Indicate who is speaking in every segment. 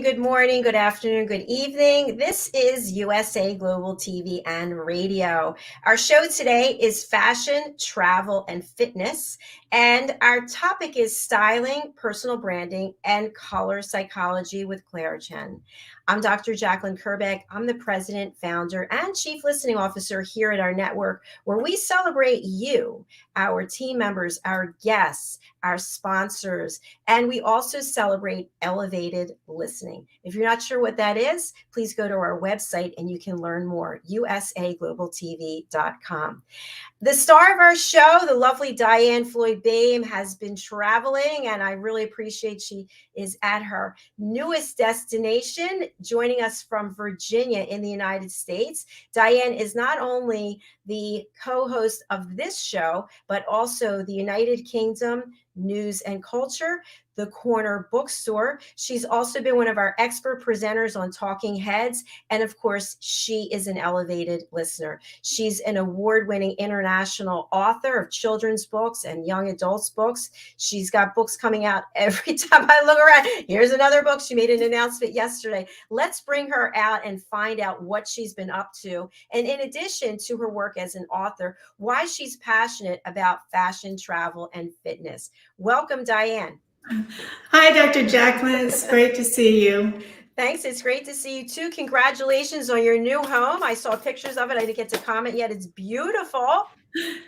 Speaker 1: good morning, good afternoon, good evening. This is USA Global TV and Radio. Our show today is fashion, travel, and fitness. And our topic is styling, personal branding, and color psychology with Chen. I'm Dr. Jacalyn Kerbeck. I'm the president, founder, and chief listening officer here at our network, where we celebrate you, our team members, our guests, our sponsors, and we also celebrate elevated listening. If you're not sure what that is, please go to our website and you can learn more, usaglobaltv.com. The star of our show, the lovely DIANN FLOYD BOEHM, has been traveling, and I really appreciate she is at her newest destination, joining us from Virginia in the United States. DIANN is not only the co-host of this show, but also the United Kingdom News and Culture, the Corner Bookstore. She's also been one of our expert presenters on Talking Heads. And of course, she is an elevated listener. She's an award-winning international author of children's books and young adults books. She's got books coming out every time I look around. Here's another book. She made an announcement yesterday. Let's bring her out and find out what she's been up to. And in addition to her work as an author, why she's passionate about fashion, travel, and fitness. Welcome, DIANN.
Speaker 2: Hi, Dr. Jacalyn. It's great to see you.
Speaker 1: Thanks. It's great to see you too. Congratulations on your new home. I saw pictures of it. I didn't get to comment yet. It's beautiful.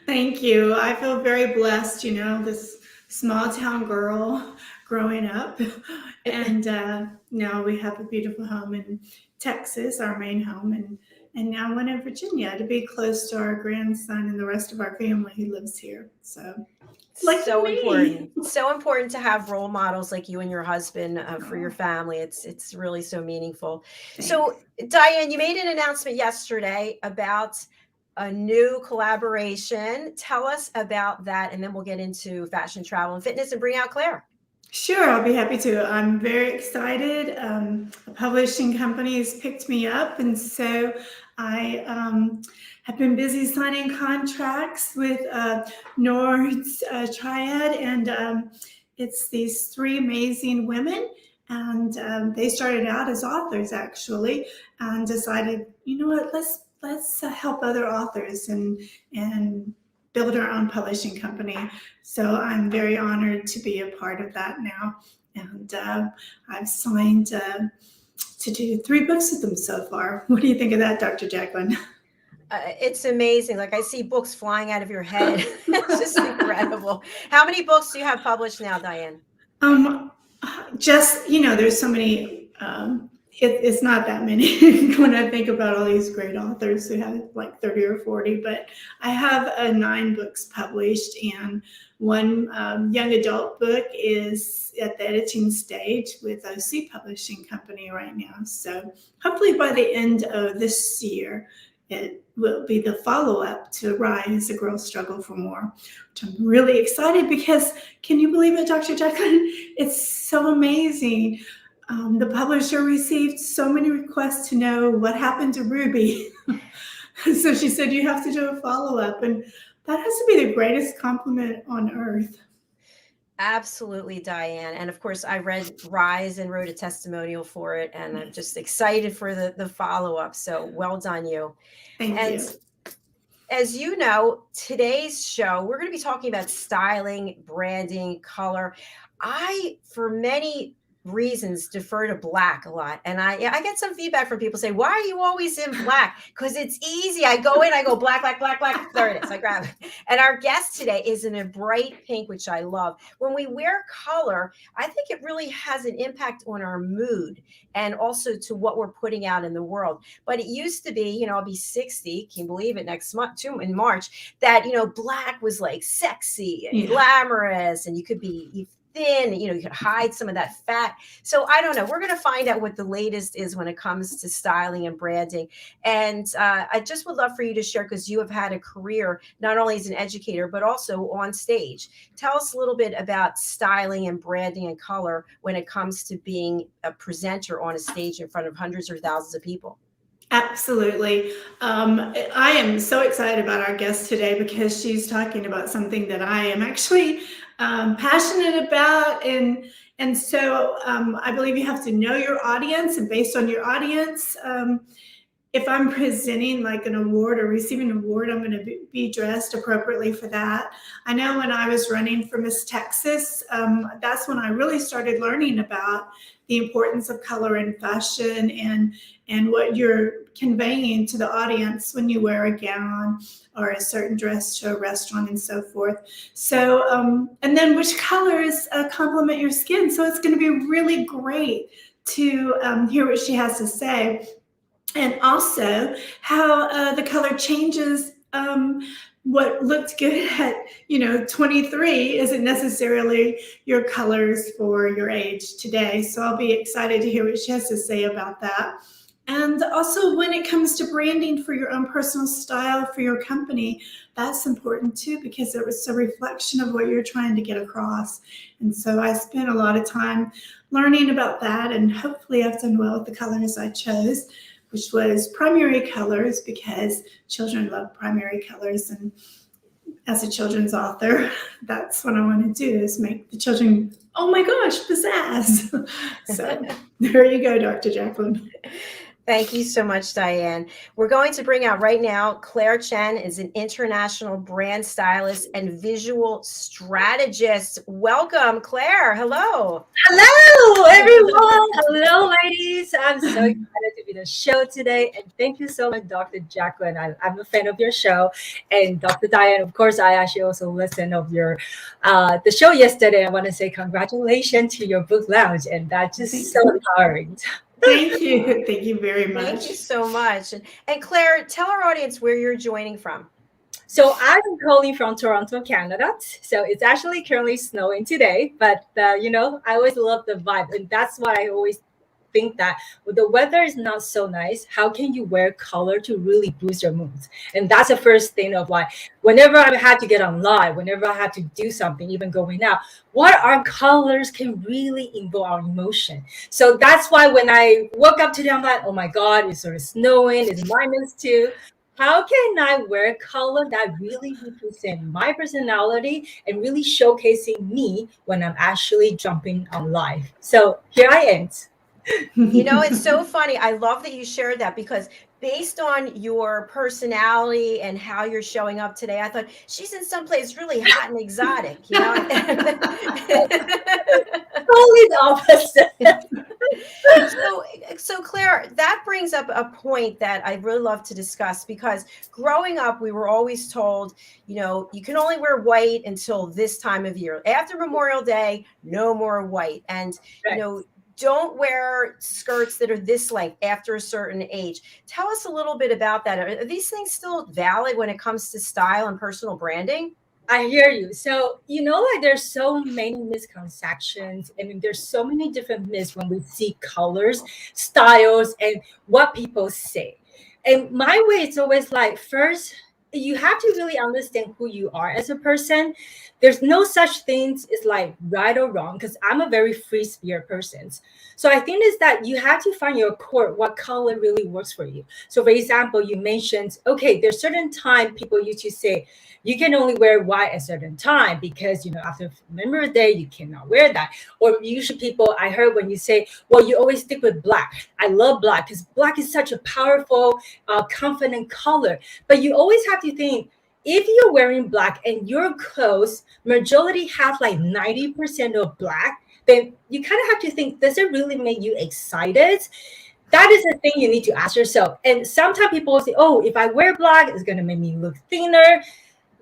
Speaker 2: Thank you. I feel very blessed, this small town girl growing up. And now we have a beautiful home in Texas, our main home, and now one in Virginia to be close to our grandson and the rest of our family who lives here. So
Speaker 1: important to have role models like you and your husband for your family. It's really so meaningful. Thanks. So DIANN, you made an announcement yesterday about a new collaboration. Tell us about that, and then we'll get into fashion, travel, and fitness and bring out Claire.
Speaker 2: Sure, I'll be happy to. I'm very excited. A publishing company has picked me up, and so I have been busy signing contracts with Nord's Triad, and it's these three amazing women, and they started out as authors actually, and decided, you know what, let's help other authors and build our own publishing company. So I'm very honored to be a part of that now, and I've signed to do 3 books with them so far. What do you think of that, Dr. Jacalyn?
Speaker 1: It's amazing. Like, I see books flying out of your head. It's just incredible. How many books do you have published now, DIANN?
Speaker 2: Just, there's so many, it's not that many when I think about all these great authors who have like 30 or 40, but I have 9 books published, and one young adult book is at the editing stage with OC Publishing Company right now. So hopefully by the end of this year, it will be the follow-up to Rise, A Girl's Struggle for More, which I'm really excited because, can you believe it, Dr. Jacalyn? It's so amazing. The publisher received so many requests to know what happened to Ruby. So she said, you have to do a follow-up. And that has to be the greatest compliment on earth.
Speaker 1: Absolutely, DIANN. And of course, I read Rise and wrote a testimonial for it. And I'm just excited for the follow-up. So well done, you.
Speaker 2: Thank you.
Speaker 1: As you know, today's show, we're going to be talking about styling, branding, color. I, for many reasons, defer to black a lot, and I get some feedback from people say, why are you always in black? Because it's easy. I go in, I go black, there it is, I grab it. And our guest today is in a bright pink, which I love. When we wear color, I think it really has an impact on our mood and also to what we're putting out in the world. But it used to be, I'll be 60, can you believe it, next month too, in March, that black was like sexy and glamorous, and you could be thin, you could hide some of that fat. So I don't know. We're going to find out what the latest is when it comes to styling and branding. And I just would love for you to share, because you have had a career not only as an educator, but also on stage. Tell us a little bit about styling and branding and color when it comes to being a presenter on a stage in front of hundreds or thousands of people.
Speaker 2: Absolutely. I am so excited about our guest today because she's talking about something that I am actually passionate about, and And so I believe you have to know your audience, and based on your audience, if I'm presenting like an award or receiving an award, I'm going to be dressed appropriately for that. I know when I was running for Miss Texas, that's when I really started learning about the importance of color in fashion and what you're conveying to the audience when you wear a gown or a certain dress to a restaurant and so forth. So, and then which colors complement your skin. So it's going to be really great to hear what she has to say. And also how the color changes. What looked good at 23 isn't necessarily your colors for your age today. So I'll be excited to hear what she has to say about that. And also when it comes to branding for your own personal style for your company, that's important too, because it's a reflection of what you're trying to get across. And so I spent a lot of time learning about that, and hopefully I've done well with the colors I chose, which was primary colors, because children love primary colors. And as a children's author, that's what I want to do, is make the children, oh my gosh, pizzazz. So there you go, Dr. Jacalyn.
Speaker 1: Thank you so much, DIANN. We're going to bring out right now, Claire Chen is an international brand stylist and visual strategist. Welcome, Claire. Hello.
Speaker 3: Hello, everyone. Hello, ladies. I'm so excited to be the show today. And thank you so much, Dr. Jacalyn. I'm a fan of your show. And Dr. DIANN, of course, I actually also listened of your the show yesterday. I want to say congratulations to your book launch. And that's just so empowering.
Speaker 2: Thank you. Thank you very much.
Speaker 1: Thank you so much. And Claire, tell our audience where you're joining from.
Speaker 3: So I'm calling from Toronto, Canada. So it's actually currently snowing today, but I always love the vibe. And that's why I always think that when the weather is not so nice, how can you wear color to really boost your moods? And that's the first thing of why whenever I have to get online, whenever I have to do something, even going out, what are colors can really invoke our emotion. So that's why when I woke up today, I'm like, oh my God, it's sort of snowing, it's -2. How can I wear color that really represent my personality and really showcasing me when I'm actually jumping on live? So here I am.
Speaker 1: It's so funny. I love that you shared that, because based on your personality and how you're showing up today, I thought she's in someplace really hot and exotic,
Speaker 3: Totally the opposite.
Speaker 1: So Claire, that brings up a point that I really love to discuss, because growing up, we were always told, you can only wear white until this time of year. After Memorial Day, no more white. And,
Speaker 3: Right.
Speaker 1: Don't wear skirts that are this length after a certain age. Tell us a little bit about that. Are these things still valid when it comes to style and personal branding?
Speaker 3: I hear you. So, there's so many misconceptions. I mean, there's so many different myths when we see colors, styles, and what people say. And my way, it's always like, first, you have to really understand who you are as a person. There's no such things as like right or wrong, because I'm a very free spirit person. So I think is that you have to find your core, what color really works for you. So for example, you mentioned, okay, there's certain time people used to say, you can only wear white at a certain time because, after Memorial Day, you cannot wear that. Or usually people, I heard when you say, well, you always stick with black. I love black because black is such a powerful, confident color. But you always have to think, if you're wearing black and your clothes majority have like 90% of black, then you kind of have to think, does it really make you excited? That is the thing you need to ask yourself. And sometimes people say, oh, if I wear black, it's going to make me look thinner.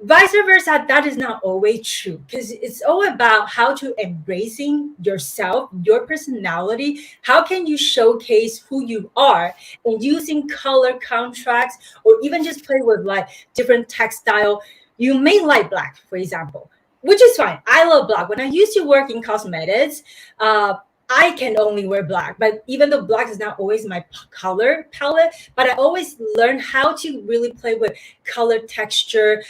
Speaker 3: Vice versa, that is not always true, because it's all about how to embracing yourself, your personality. How can you showcase who you are, and using color contracts, or even just play with like different textile. You may like black, for example, which is fine. I love black. When I used to work in cosmetics, I can only wear black, but even though black is not always my color palette, but I always learn how to really play with color texture,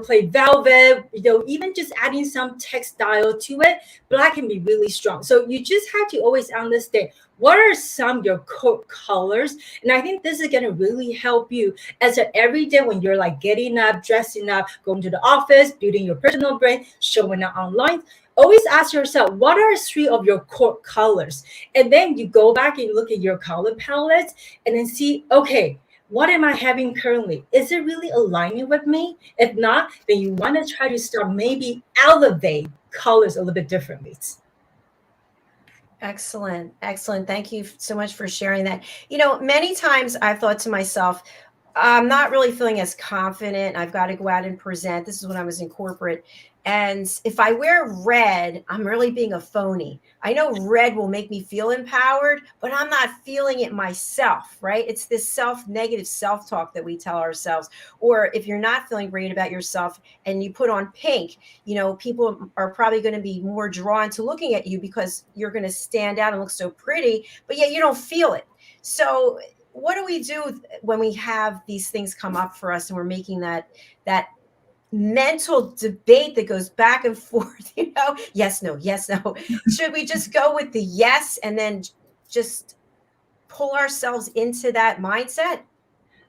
Speaker 3: play velvet, even just adding some textile to it. Black can be really strong. So you just have to always understand what are some of your core colors. And I think this is going to really help you as an everyday when you're like getting up, dressing up, going to the office, building your personal brand, showing up online. always ask yourself, what are three of your core colors? And then you go back and look at your color palettes and then see, okay, what am I having currently? Is it really aligning with me? If not, then you want to try to start maybe elevate colors a little bit differently.
Speaker 1: Excellent. Excellent. Thank you so much for sharing that. Many times I've thought to myself, I'm not really feeling as confident. I've got to go out and present. This is when I was in corporate. And if I wear red, I'm really being a phony. I know red will make me feel empowered, but I'm not feeling it myself, right? It's this negative self-talk that we tell ourselves. Or if you're not feeling great about yourself and you put on pink, people are probably going to be more drawn to looking at you because you're going to stand out and look so pretty, but yet you don't feel it. So what do we do when we have these things come up for us and we're making that mental debate that goes back and forth, yes, no, yes, no. Should we just go with the yes and then just pull ourselves into that mindset?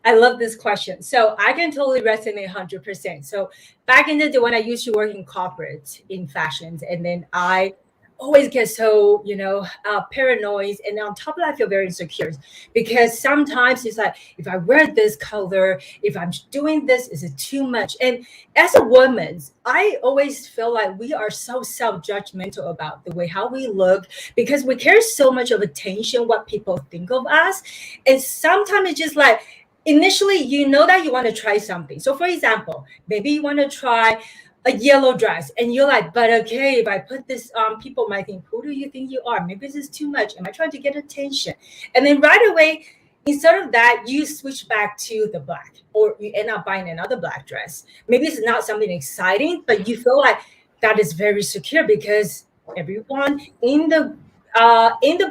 Speaker 3: I love this question. So I can totally resonate 100%. So back in the day when I used to work in corporate in fashions, and then I always get so paranoid, and on top of that I feel very insecure because sometimes it's like, if I wear this color, if I'm doing this, is it too much? And as a woman, I always feel like we are so self-judgmental about the way how we look because we care so much of attention what people think of us. And sometimes it's just like, initially that you want to try something. So for example, maybe you want to try a yellow dress and you're like, but okay, if I put this on, people might think, who do you think you are? Maybe this is too much. Am I trying to get attention? And then right away, instead of that, you switch back to the black, or you end up buying another black dress. Maybe it's not something exciting, but you feel like that is very secure because everyone in the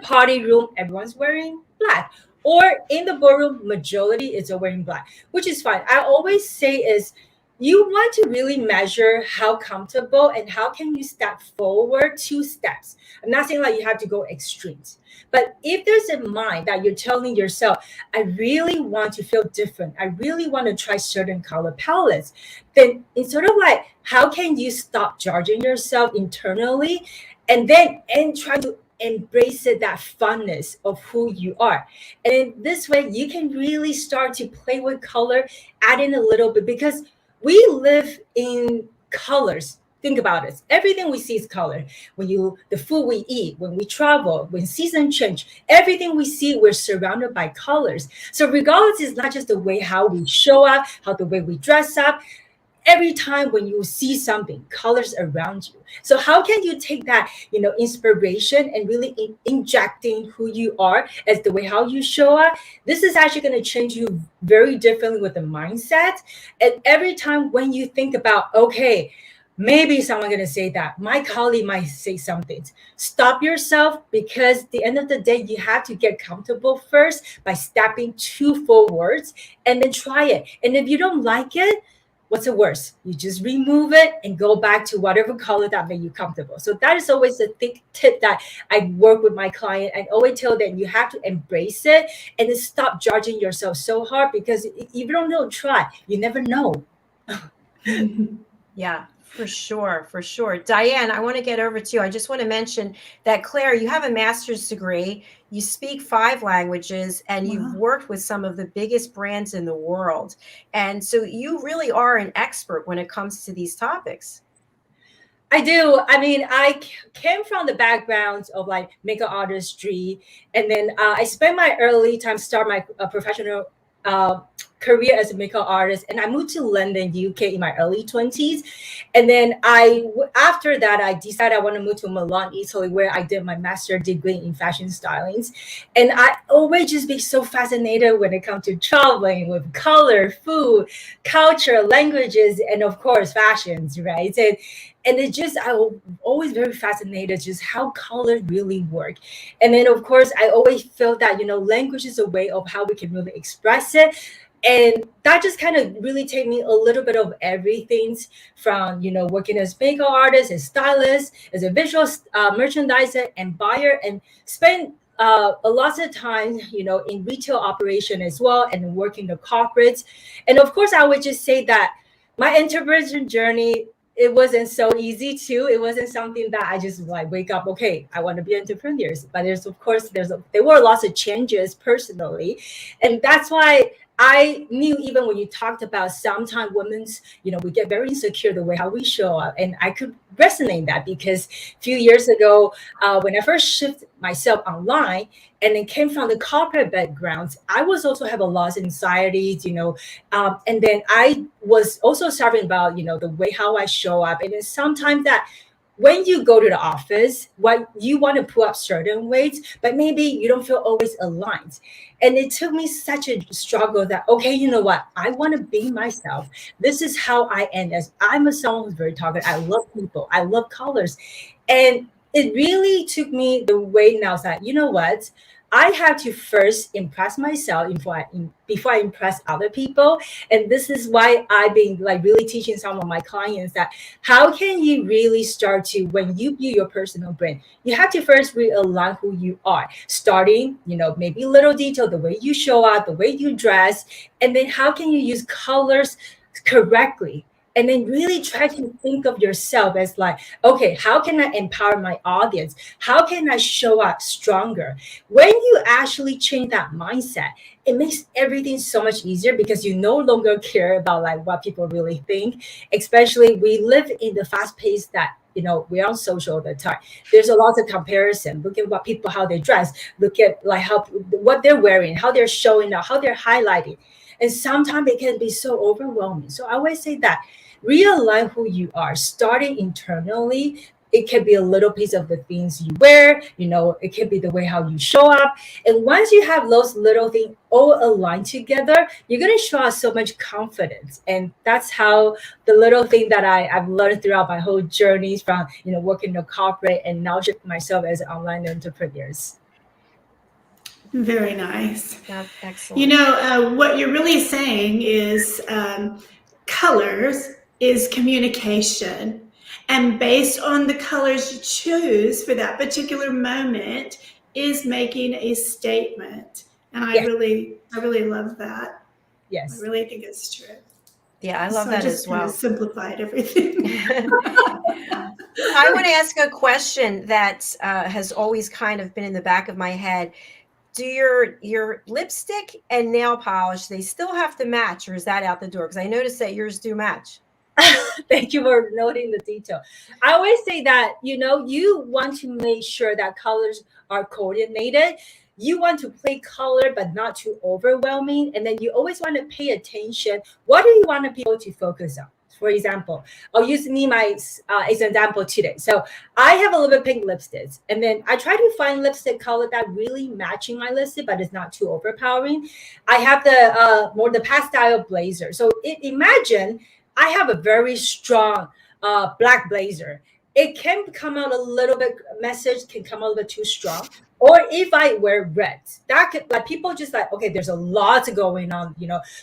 Speaker 3: party room, everyone's wearing black. Or in the ballroom, majority is wearing black, which is fine. I always say is, you want to really measure how comfortable and how can you step forward 2 steps. I'm not saying like you have to go extremes, but if there's a mind that you're telling yourself, I really want to feel different, I really want to try certain color palettes, then it's sort of like, how can you stop judging yourself internally and try to embrace it, that funness of who you are. And in this way, you can really start to play with color, add in a little bit, because we live in colors. Think about it. Everything we see is color. The food we eat, when we travel, when seasons change, everything we see, we're surrounded by colors. So regardless, it's not just the way how we show up, the way we dress up. Every time when you see something, colors around you. So how can you take that, inspiration and really injecting who you are as the way how you show up? This is actually going to change you very differently with the mindset. And every time when you think about, okay, maybe someone going to say that, my colleague might say something, stop yourself, because at the end of the day, you have to get comfortable first by stepping 2 forwards and then try it. And if you don't like it, what's the worst? You just remove it and go back to whatever color that made you comfortable. So that is always the tip that I work with my client. I always tell them you have to embrace it and then stop judging yourself so hard, because if you don't try, you never know.
Speaker 1: Yeah, for sure. For sure. DIANN, I want to get over to you. I just want to mention that, Claire, you have a master's degree, you speak 5 languages, and you've worked with some of the biggest brands in the world. And so you really are an expert when it comes to these topics.
Speaker 3: I do. I mean, I came from the background of like makeup artistry, and then I spent my early time start my professional career as a makeup artist, and I moved to London, UK in my early 20s. And then after that, I decided I want to move to Milan, Italy, where I did my master's degree in fashion stylings. And I always just be so fascinated when it comes to traveling with color, food, culture, languages, and of course, fashions, right? And it just, I was always very fascinated just how color really work. And then, of course, I always felt that, language is a way of how we can really express it. And that just kind of really take me a little bit of everything from, working as makeup artist, as stylist, as a visual merchandiser and buyer, and spend a lot of time, in retail operation as well, and working the corporates. And of course, I would just say that my entrepreneurship journey it wasn't so easy too. It wasn't something that I just like wake up, okay, I want to be entrepreneurs. But there's, of course, there were lots of changes personally. And that's why I knew, even when you talked about sometimes women's, we get very insecure the way how we show up. And I could resonate that, because a few years ago, when I first shifted myself online and it came from the corporate backgrounds, I was also have a lot of anxieties, and then I was also suffering about, the way how I show up. And it's sometimes that when you go to the office, what you want to pull up certain weights, but maybe you don't feel always aligned. And it took me such a struggle that, okay, you know what? I want to be myself. This is how I am. As I'm someone who's very talkative. I love people. I love colors. And it really took me the way now that, you know what? I have to first impress myself before I impress other people. And this is why I've been like really teaching some of my clients that how can you really start to, when you build your personal brand, you have to first realign who you are, starting, maybe little detail, the way you show up, the way you dress, and then how can you use colors correctly? And then really try to think of yourself as like, okay, how can I empower my audience? How can I show up stronger? When you actually change that mindset, it makes everything so much easier, because you no longer care about like what people really think. Especially we live in the fast pace that, we're on social all the time. There's a lot of comparison. Look at what people, how they dress. Look at like what they're wearing, how they're showing up, how they're highlighting. And sometimes it can be so overwhelming. So I always say that realign who you are, starting internally. It can be a little piece of the things you wear, it can be the way how you show up. And once you have those little things all aligned together, you're going to show out so much confidence. And that's how the little thing that I've learned throughout my whole journeys from, working in a corporate and now shift myself as an online entrepreneurs.
Speaker 2: Very nice.
Speaker 1: That's excellent.
Speaker 2: What you're really saying is colors is communication, and based on the colors you choose for that particular moment is making a statement. And I really love that.
Speaker 3: Yes,
Speaker 2: I really think it's true.
Speaker 1: Yeah, I love that as well.
Speaker 2: Kind of simplified everything.
Speaker 1: I want to ask a question that has always kind of been in the back of my head. Do your lipstick and nail polish, they still have to match, or is that out the door? Because I noticed that yours do match.
Speaker 3: Thank you for noting the detail. I always say that, you want to make sure that colors are coordinated. You want to play color, but not too overwhelming. And then you always want to pay attention. What do you want people to focus on? For example, I'll use me as an example today. So I have a little bit pink lipsticks, and then I try to find lipstick color that really matching my lipstick, but it's not too overpowering. I have the more the pastel blazer. So imagine I have a very strong black blazer. It can come out a little bit, message can come out a little bit too strong. Or if I wear red, that could, like, people just like, okay, there's a lot going on,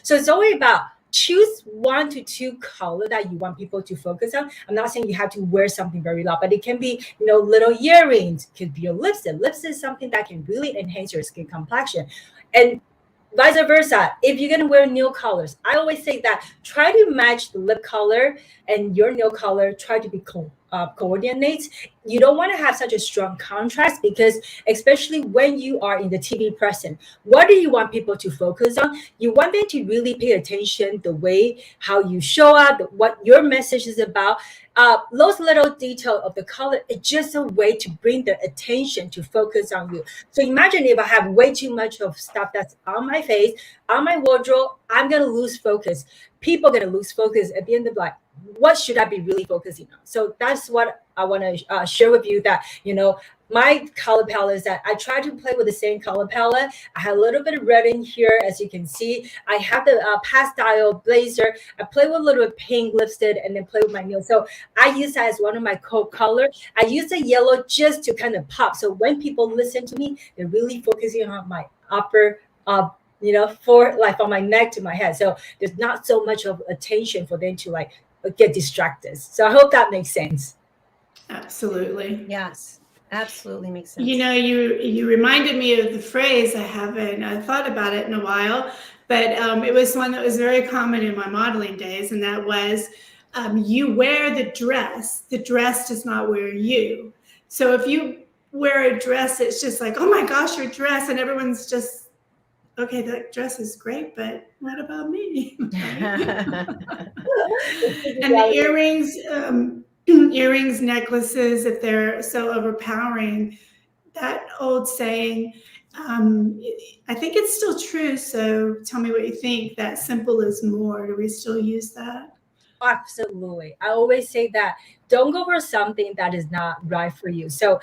Speaker 3: So it's always about choose 1 to 2 color that you want people to focus on. I'm not saying you have to wear something very loud, but it can be, little earrings, could be your lipstick. Lipstick is something that can really enhance your skin complexion. And vice versa, if you're going to wear nail colors, I always say that try to match the lip color and your nail color, try to be coordinate. You don't want to have such a strong contrast, because especially when you are in the TV present, what do you want people to focus on? You want them to really pay attention the way how you show up, what your message is about. Those little details of the color is just a way to bring the attention to focus on you. So imagine if I have way too much of stuff that's on my face, on my wardrobe, I'm going to lose focus. People are going to lose focus at the end of like, what should I be really focusing on? So that's what I want to share with you, that, my color palette is that I try to play with the same color palette. I have a little bit of red in here, as you can see. I have the pastel blazer. I play with a little bit of pink lipstick and then play with my nails. So I use that as one of my core colors. I use the yellow just to kind of pop. So when people listen to me, they're really focusing on my upper for like from my neck to my head. So there's not so much of attention for them to like get distracted. So I hope that makes sense.
Speaker 2: Absolutely.
Speaker 1: Yes, absolutely makes sense.
Speaker 2: You reminded me of the phrase. I haven't thought about it in a while, but it was one that was very common in my modeling days, and that was, you wear the dress does not wear you. So if you wear a dress, it's just like, oh my gosh, your dress, and everyone's just, okay, that dress is great, but what about me? And the earrings, earrings, necklaces, if they're so overpowering, that old saying, I think it's still true. So tell me what you think, that simple is more. Do we still use that?
Speaker 3: Absolutely. I always say that don't go for something that is not right for you. So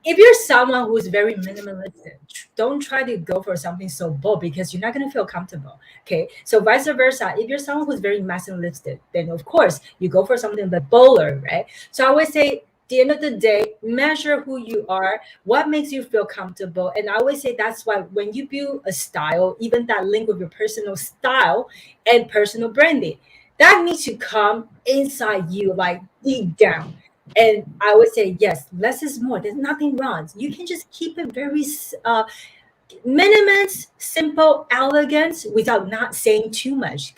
Speaker 3: if you're someone who's very minimalistic, don't try to go for something so bold because you're not going to feel comfortable. Okay. So vice versa, if you're someone who's very maximalistic, then of course you go for something a bit bolder, right? So I always say, at the end of the day, measure who you are, what makes you feel comfortable. And I always say that's why when you build a style, even that link with your personal style and personal branding, that needs to come inside you, like deep down. And I would say, yes, less is more. There's nothing wrong. You can just keep it very minimum, simple, elegant without not saying too much,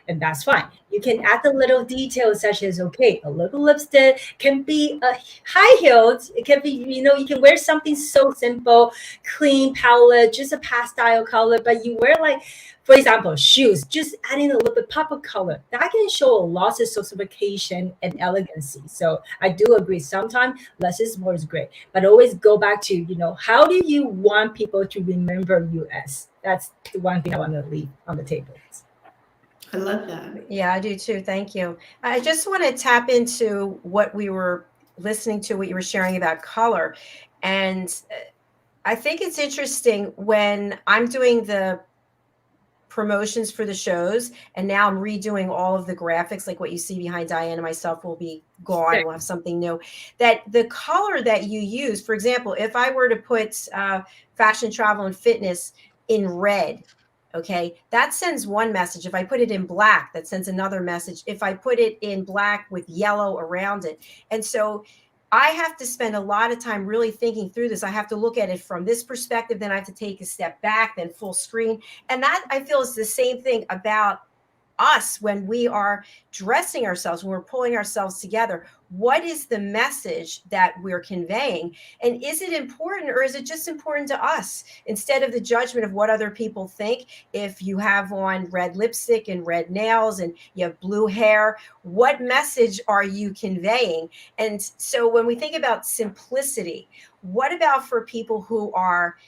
Speaker 3: and that's fine. You can add the little details such as, okay, a little lipstick can be a high heeled. It can be, you can wear something so simple, clean palette, just a pastel color, but you wear like, for example, shoes, just adding a little bit pop of color. That can show a lot of sophistication and elegancy. So I do agree. Sometimes less is more is great. But always go back to, how do you want people to remember you as? That's the one thing I want to leave on the table.
Speaker 2: I love that.
Speaker 1: Yeah, I do too. Thank you. I just want to tap into what we were listening to, what you were sharing about color. And I think it's interesting when I'm doing the promotions for the shows, and now I'm redoing all of the graphics, like what you see behind DIANN and myself will be gone. We'll have something new. That the color that you use, for example, if I were to put fashion, travel, and fitness in red, okay, that sends one message. If I put it in black, that sends another message. If I put it in black with yellow around it. And so I have to spend a lot of time really thinking through this. I have to look at it from this perspective, then I have to take a step back, then full screen. And that, I feel, is the same thing about us when we are dressing ourselves, when we're pulling ourselves together. What is the message that we're conveying? And is it important, or is it just important to us instead of the judgment of what other people think? If you have on red lipstick and red nails and you have blue hair, what message are you conveying? And so when we think about simplicity, what about for people who are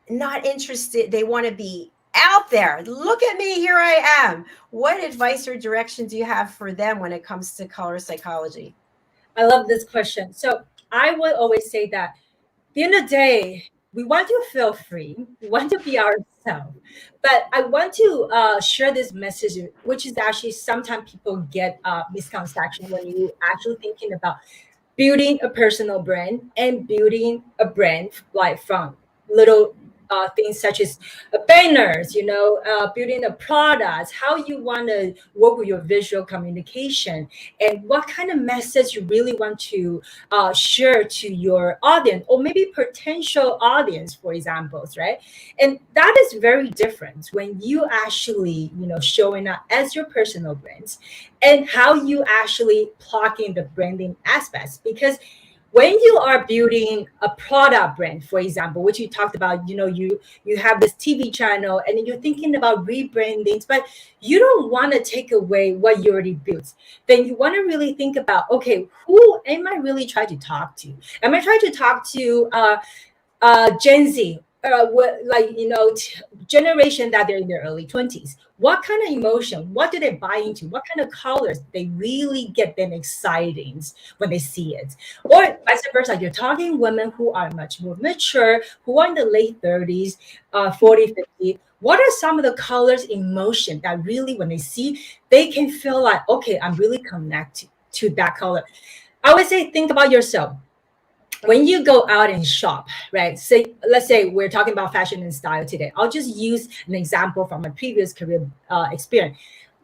Speaker 1: not interested, they want to be out there, look at me, here I am? What advice or direction do you have for them when it comes to color psychology?
Speaker 3: I love this question. So I would always say that at the end of the day, we want to feel free. We want to be ourselves. But I want to share this message, which is actually sometimes people get misconception when you actually thinking about building a personal brand and building a brand like from little things such as banners, building the products, how you want to work with your visual communication, and what kind of message you really want to share to your audience or maybe potential audience, for examples, right? And that is very different when you actually, showing up as your personal brands and how you actually plug in the branding aspects. Because when you are building a product brand, for example, which you talked about, you have this TV channel and you're thinking about rebranding, but you don't want to take away what you already built. Then you want to really think about, okay, who am I really trying to talk to? Am I trying to talk to Gen Z, generation that they're in their early 20s? What kind of emotion, what do they buy into, what kind of colors they really get them exciting when they see it? Or vice versa, you're talking women who are much more mature, who are in the late 30s, 40, 50. What are some of the colors, emotion that really, when they see, they can feel like, okay, I'm really connected to that color? I would say, think about yourself. When you go out and shop, right? Let's say we're talking about fashion and style today. I'll just use an example from my previous career experience.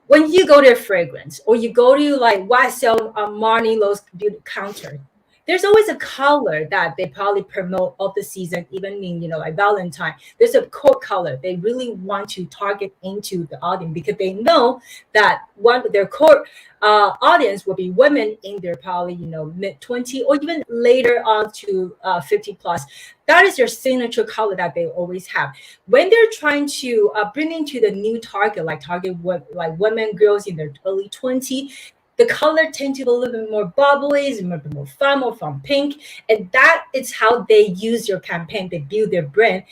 Speaker 3: When you go to a fragrance or you go to like YSL Marni Lowe's beauty counter, there's always a color that they probably promote of the season, even in, like Valentine. There's a core color they really want to target into the audience, because they know that one their core audience will be women in their probably, mid 20 or even later on to 50 plus. That is their signature color that they always have. When they're trying to bring into the new target, like like women, girls in their early 20, the color tend to be a little bit more bubbly, it's a little bit more fun, more fun pink. And that is how they use your campaign. They build their brand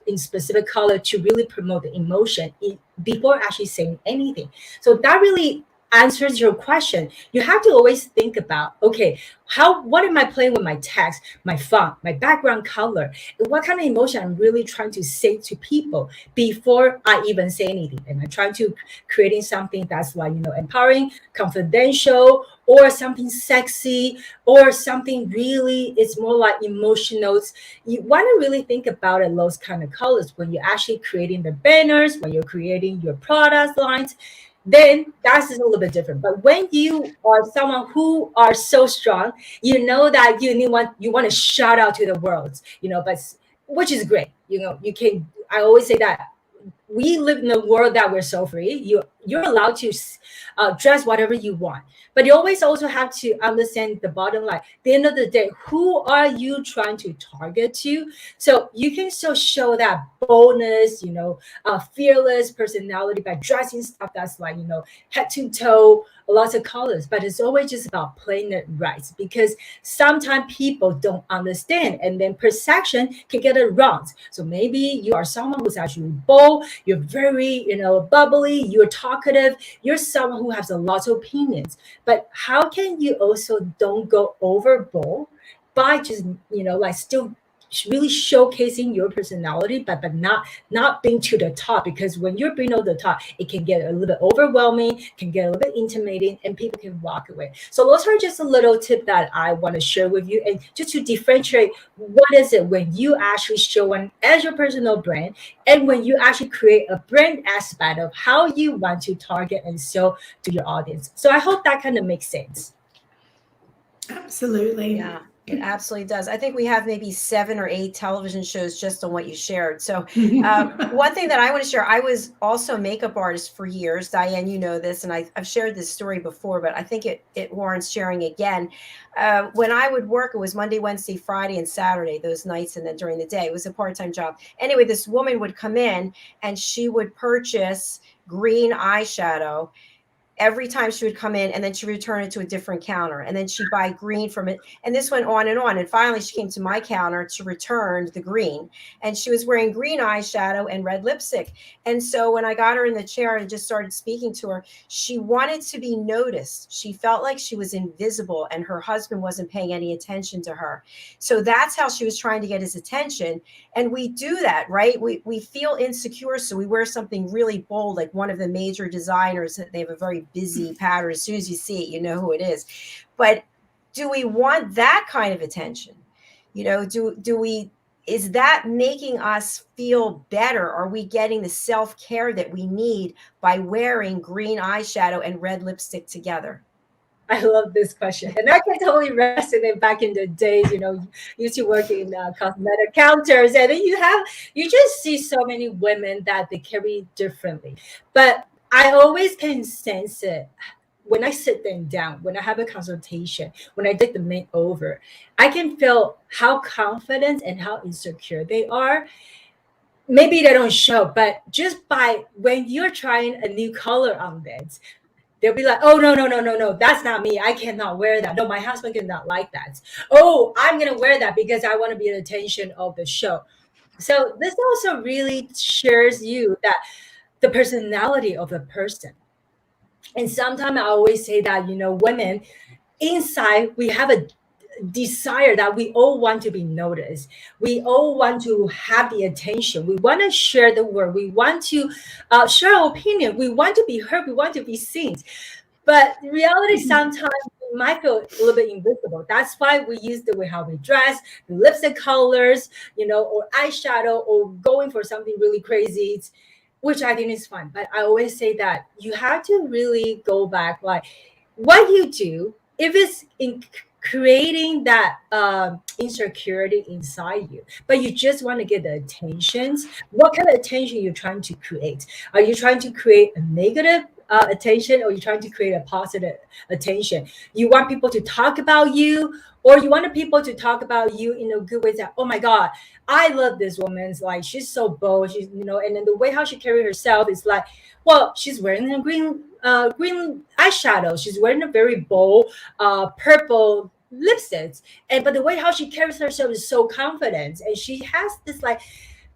Speaker 3: in specific color to really promote the emotion before actually saying anything. So that really answers your question. You have to always think about, okay, what am I playing with my text, my font, my background color, and what kind of emotion I'm really trying to say to people before I even say anything. Am I trying to creating something that's like, empowering, confidential, or something sexy, or something really, it's more like emotional. You want to really think about it, those kind of colors, when you're actually creating the banners, when you're creating your product lines. Then that's a little bit different. But when you are someone who are so strong, you know that you want to shout out to the world, but which is great. You can. I always say that we live in a world that we're so free. You're allowed to dress whatever you want, but you always also have to understand the bottom line. At the end of the day, who are you trying to target to? So you can still show that boldness, fearless personality by dressing stuff that's like, head to toe, lots of colors. But it's always just about playing it right, because sometimes people don't understand, and then perception can get it wrong. So maybe you are someone who's actually bold, you're very, bubbly, you're talkative, you're someone who has a lot of opinions. But how can you also don't go overboard by just, like still really showcasing your personality, but not being to the top? Because when you're being to the top, it can get a little bit overwhelming, can get a little bit intimidating, and people can walk away. So those are just a little tip that I want to share with you, and just to differentiate what is it when you actually show one as your personal brand, and when you actually create a brand aspect of how you want to target and sell to your audience. So I hope that kind of makes sense.
Speaker 2: Absolutely.
Speaker 1: Yeah, it absolutely does. I think we have maybe 7 or 8 television shows just on what you shared. So one thing that I want to share, I was also a makeup artist for years. Diane, you know this, and I've shared this story before, but I think it warrants sharing again. When I would work, it was Monday, Wednesday, Friday, and Saturday, those nights, and then during the day. It was a part-time job. Anyway, this woman would come in and she would purchase green eyeshadow every time she would come in, and then she would return it to a different counter, and then she'd buy green from it, and this went on. And finally she came to my counter to return the green, and she was wearing green eyeshadow and red lipstick. And so when I got her in the chair and just started speaking to her, she wanted to be noticed. She felt like she was invisible and her husband wasn't paying any attention to her. So that's how she was trying to get his attention. And we do that, right? We feel insecure, so we wear something really bold, like one of the major designers. They have a very busy pattern. As soon as you see it, you know who it is. But do we want that kind of attention? Do we, is that making us feel better? Are we getting the self-care that we need by wearing green eyeshadow and red lipstick together?
Speaker 3: I love this question, and I can totally resonate back in the days. Used to work in cosmetic counters, and then you just see so many women that they carry differently. But I always can sense it when I sit them down, when I have a consultation, when I did the makeover. I can feel how confident and how insecure they are. Maybe they don't show, but just by when you're trying a new color on this, they'll be like, oh, no, that's not me. I cannot wear that. No, my husband cannot like that. Oh, I'm going to wear that because I want to be the attention of the show. So this also really shares you that the personality of the person. And sometimes I always say that, women inside, we have a desire that we all want to be noticed. We all want to have the attention. We want to share the word. We want to share our opinion. We want to be heard. We want to be seen. But in reality, sometimes we might feel a little bit invisible. That's why we use the way how we dress, the lipstick colors, or eyeshadow, or going for something really crazy, which I think is fun. But I always say that you have to really go back, like what you do, if it's creating that insecurity inside you, but you just want to get the attentions. What kind of attention you're trying to create? Are you trying to create a negative attention, or you're trying to create a positive attention? You want people to talk about you, or you want people to talk about you in a good way, that, oh my God, I love this woman, like she's so bold, she's, and then the way how she carry herself is like, well, she's wearing a green eyeshadow, she's wearing a very bold purple lipsticks, but the way how she carries herself is so confident, and she has this like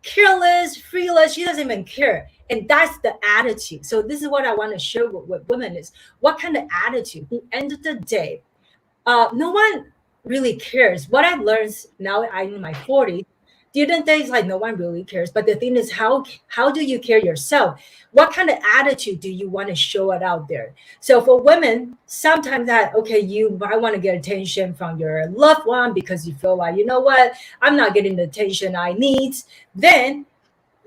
Speaker 3: careless, fearless, she doesn't even care. And that's the attitude. So this is what I want to share with women is what kind of attitude. At the end of the day, no one really cares. What I've learned now, I'm in my 40s, the other day is like no one really cares. But the thing is, how do you care yourself? What kind of attitude do you want to show it out there? So for women, sometimes that, okay, you might want to get attention from your loved one because you feel like, you know what, I'm not getting the attention I need. Then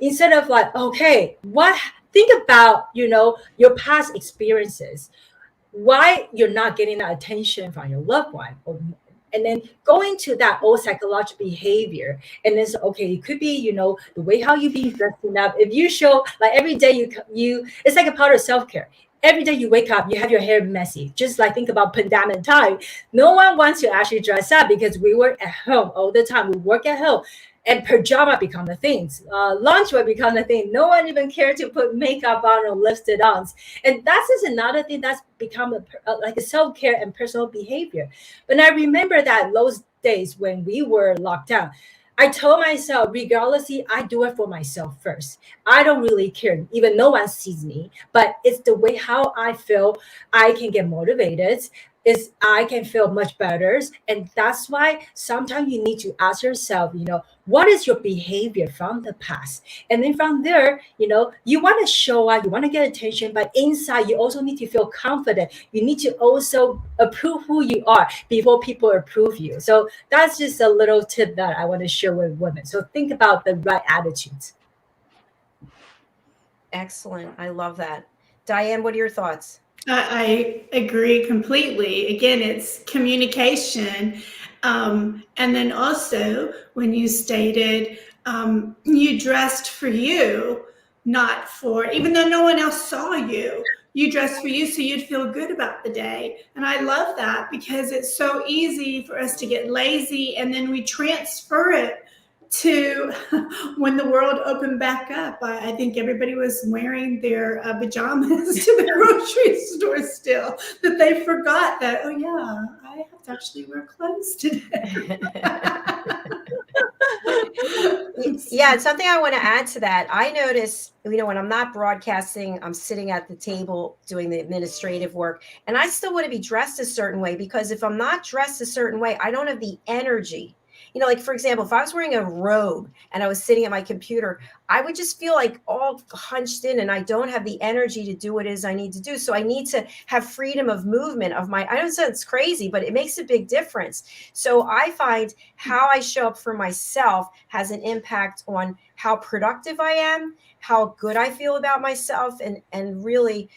Speaker 3: instead of like, okay, think about, your past experiences, why you're not getting that attention from your loved one, and then going to that old psychological behavior. And then, okay, it could be, the way how you be dressing up. If you show like every day you it's like a part of self-care. Every day you wake up, you have your hair messy. Just like think about pandemic time. No one wants to actually dress up because we work at home all the time. We work at home. And pajama become the things. Loungewear become the thing. No one even cared to put makeup on or lipstick on. And that's just another thing that's become like a self-care and personal behavior. But I remember that those days when we were locked down, I told myself, regardlessly, I do it for myself first. I don't really care, even no one sees me, but it's the way how I feel. I can get motivated. Is I can feel much better. And that's why sometimes you need to ask yourself, what is your behavior from the past? And then from there, you want to show up, you want to get attention, but inside you also need to feel confident. You need to also approve who you are before people approve you. So that's just a little tip that I want to share with women. So think about the right attitudes.
Speaker 1: Excellent. I love that. DIANN, what are your thoughts?
Speaker 2: I agree completely. Again, it's communication. And then also when you stated you dressed for you, not for, even though no one else saw you, you dressed for you so you'd feel good about the day. And I love that because it's so easy for us to get lazy and then we transfer it to when the world opened back up. I think everybody was wearing their pajamas to the grocery store still, that they forgot that, oh yeah, I have to actually wear clothes today.
Speaker 1: Yeah, and something I want to add to that. I notice, when I'm not broadcasting, I'm sitting at the table doing the administrative work, and I still want to be dressed a certain way, because if I'm not dressed a certain way, I don't have the energy. Like for example, if I was wearing a robe and I was sitting at my computer, I would just feel like all hunched in and I don't have the energy to do what it is I need to do. So I need to have freedom of movement I don't say it's crazy, but it makes a big difference. So I find how I show up for myself has an impact on how productive I am, how good I feel about myself, and really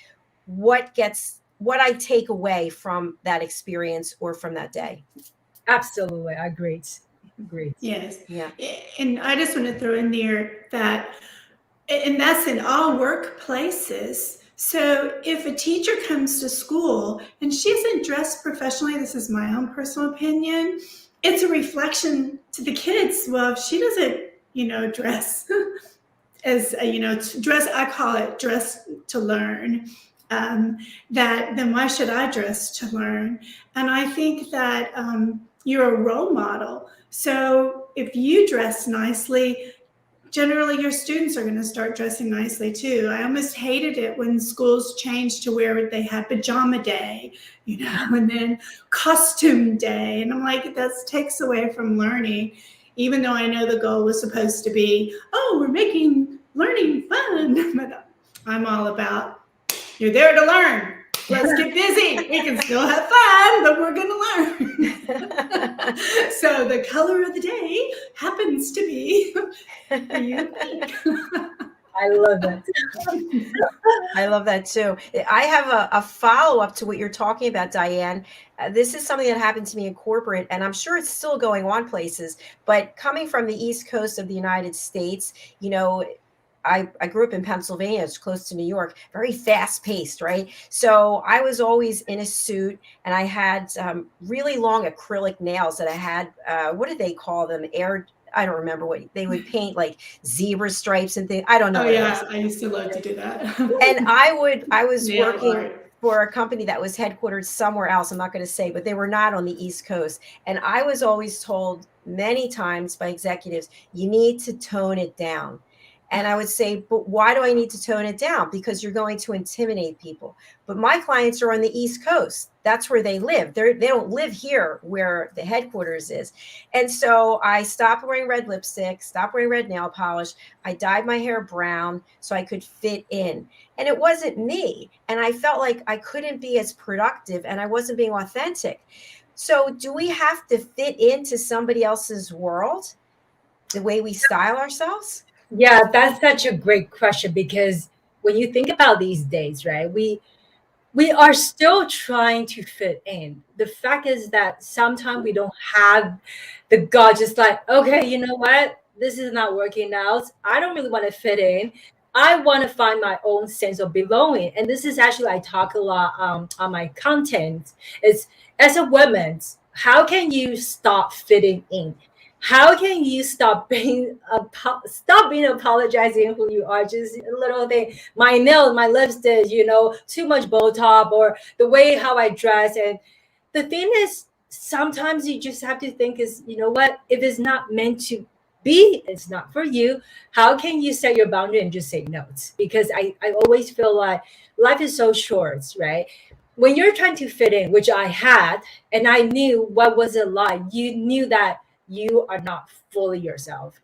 Speaker 1: what I take away from that experience or from that day.
Speaker 3: Absolutely. I agree. Great.
Speaker 2: Yes.
Speaker 1: Yeah.
Speaker 2: And I just want to throw in there that, and that's in all workplaces. So if a teacher comes to school and she isn't dressed professionally, this is my own personal opinion, it's a reflection to the kids. Well, if she doesn't, dress as, dress, I call it dress to learn. Then why should I dress to learn? And I think that you're a role model. So if you dress nicely, generally your students are going to start dressing nicely too. I almost hated it when schools changed to where they had pajama day, and then costume day. And I'm like, that takes away from learning, even though I know the goal was supposed to be, oh, we're making learning fun. But I'm all about, you're there to learn. Let's get busy. We can still have fun, but we're going to learn. So the color of the day happens to be you.
Speaker 3: I love it.
Speaker 1: I love that too. I have a follow-up to what you're talking about, Diane. This is something that happened to me in corporate, and I'm sure it's still going on places. But coming from the East Coast of the United States, you know, I grew up in Pennsylvania. It's close to New York, very fast paced, right? So I was always in a suit, and I had really long acrylic nails that I had, what did they call them? I don't remember what they would paint, like zebra stripes and things. I don't know
Speaker 2: Oh
Speaker 1: what it was.
Speaker 2: yeah, I used to love to do that.
Speaker 1: And I was
Speaker 2: Nail
Speaker 1: working
Speaker 2: art.
Speaker 1: for a company that was headquartered somewhere else. I'm not going to say, but they were not on the East Coast. And I was always told many times by executives, you need to tone it down. And I would say, but why do I need to tone it down? Because you're going to intimidate people. But my clients are on the East Coast. That's where they live. They don't live here where the headquarters is. And so I stopped wearing red lipstick, stopped wearing red nail polish. I dyed my hair brown so I could fit in. And it wasn't me. And I felt like I couldn't be as productive and I wasn't being authentic. So do we have to fit into somebody else's world the way we style ourselves?
Speaker 3: Yeah, that's such a great question because when you think about these days, right? We are still trying to fit in. The fact is that sometimes we don't have the gut, just like, okay, you know what? This is not working out. I don't really want to fit in. I want to find my own sense of belonging. And this is actually, I talk a lot on my content. It's as a woman, how can you stop fitting in? How can you stop being apologizing who you are? Just a little thing, my nails, my lipstick, too much Botox, or the way how I dress. And the thing is, sometimes you just have to think is, you know what? If it's not meant to be, it's not for you. How can you set your boundary and just say no? Because I always feel like life is so short, right? When you're trying to fit in, which I had, and I knew what was it like, you knew that you are not fully yourself.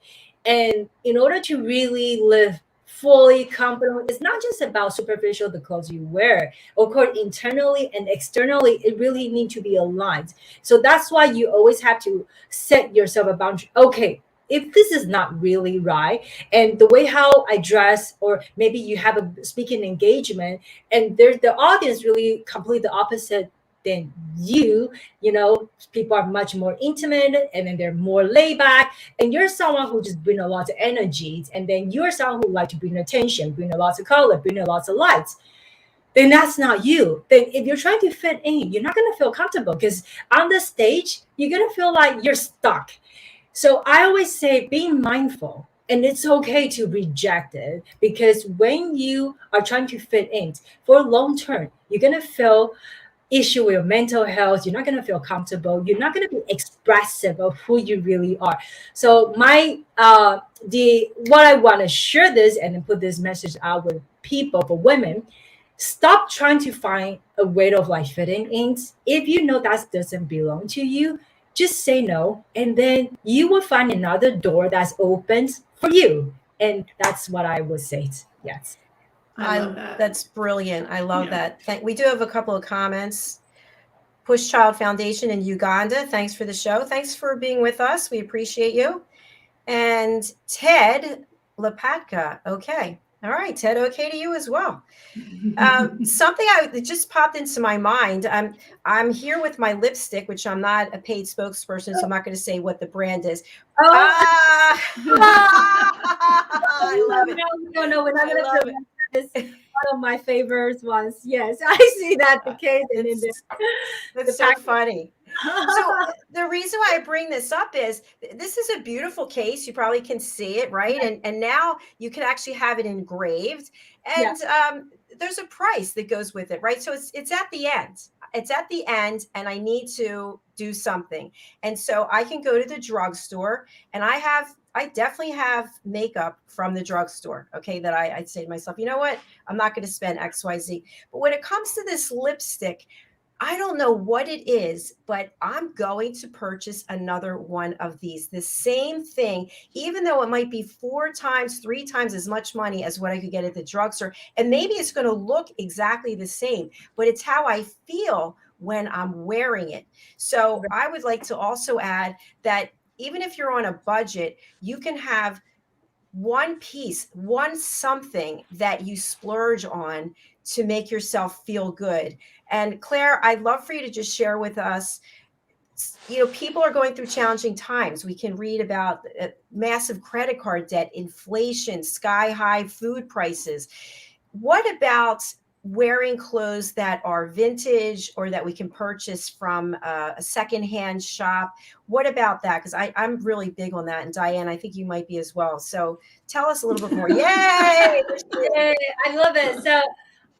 Speaker 3: And in order to really live fully confident, it's not just about superficial the clothes you wear. Of course, internally and externally, it really need to be aligned. So that's why you always have to set yourself a boundary. Okay, if this is not really right, and the way how I dress, or maybe you have a speaking engagement, and there's the audience really completely the opposite than people are much more intimate, and then they're more laid back, and you're someone who just bring a lot of energy, and then you're someone who like to bring attention, bring a lot of color, bring a lot of lights. Then that's not you. Then if you're trying to fit in, you're not going to feel comfortable, because on the stage you're going to feel like you're stuck. So I always say being mindful, and it's okay to reject it, because when you are trying to fit in for long term, you're going to feel issue with your mental health. You're not going to feel comfortable. You're not going to be expressive of who you really are. So my what I want to share this and then put this message out with people, for women, stop trying to find a way of like fitting in. If you know that doesn't belong to you, just say no, and then you will find another door that's open for you. And that's what I would say. Yes.
Speaker 2: I love that.
Speaker 1: That's brilliant. I love
Speaker 2: Yeah.
Speaker 1: that. We do have a couple of comments. Push Child Foundation in Uganda. Thanks for the show. Thanks for being with us. We appreciate you. And Ted Lepatka. Okay. All right, Ted. Okay to you as well. Something that just popped into my mind. I'm here with my lipstick, which I'm not a paid spokesperson, so I'm not going to say what the brand is.
Speaker 3: Oh,
Speaker 1: I love it.
Speaker 3: No, we're not
Speaker 1: I
Speaker 3: going
Speaker 1: love
Speaker 3: to.
Speaker 1: it.
Speaker 3: It's one of my favorites ones. Yes, I see that the case.
Speaker 1: That's so funny. So the reason why I bring this up is this is a beautiful case. You probably can see it, right? And now you can actually have it engraved, and there's a price that goes with it, right? So it's at the end. It's at the end, and I need to do something. And so I can go to the drugstore, and I definitely have makeup from the drugstore. Okay, that I'd say to myself, you know what? I'm not going to spend XYZ. But when it comes to this lipstick, I don't know what it is, but I'm going to purchase another one of these. The same thing, even though it might be 4 times, 3 times as much money as what I could get at the drugstore. And maybe it's going to look exactly the same, but it's how I feel when I'm wearing it. So I would like to also add that even if you're on a budget, you can have one piece, one something that you splurge on to make yourself feel good. And Claire, I'd love for you to just share with us, you know, people are going through challenging times. We can read about massive credit card debt, inflation, sky high food prices. What about wearing clothes that are vintage or that we can purchase from a secondhand shop? What about that? Because I'm really big on that. And Diane, I think you might be as well. So tell us a little bit more. Yay!
Speaker 3: Yay, I love it. So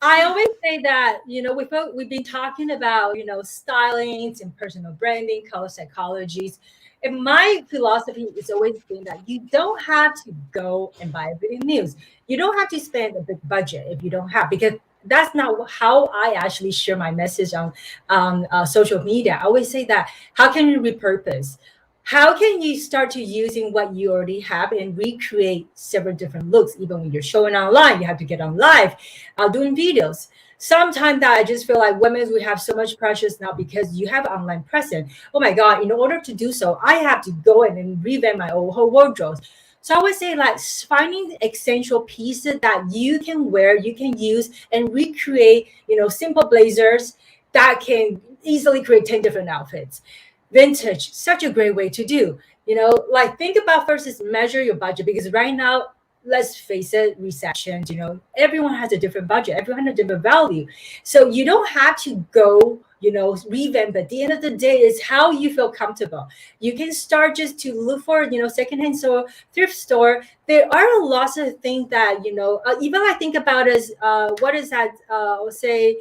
Speaker 3: I always say that, we've been talking about, stylings and personal branding, color psychologies. And my philosophy is always been that you don't have to go and buy everything new. You don't have to spend a big budget if you don't have, because that's not how I actually share my message on social media. I always say that, how can you repurpose? How can you start to using what you already have and recreate several different looks? Even when you're showing online, you have to get on live, doing videos. Sometimes that I just feel like women, we have so much pressures now because you have online presence. Oh my God, in order to do so, I have to go in and revamp my whole wardrobe. So I would say, like, finding essential pieces that you can wear, you can use and recreate, simple blazers that can easily create 10 different outfits. Vintage, such a great way to do. Like, think about first is measure your budget, because right now, let's face it, recessions, everyone has a different budget, everyone has a different value. So you don't have to go, revamp. At the end of the day, is how you feel comfortable. You can start just to look for, secondhand store, thrift store. There are lots of things that, even I think about as, what is that? I'll say,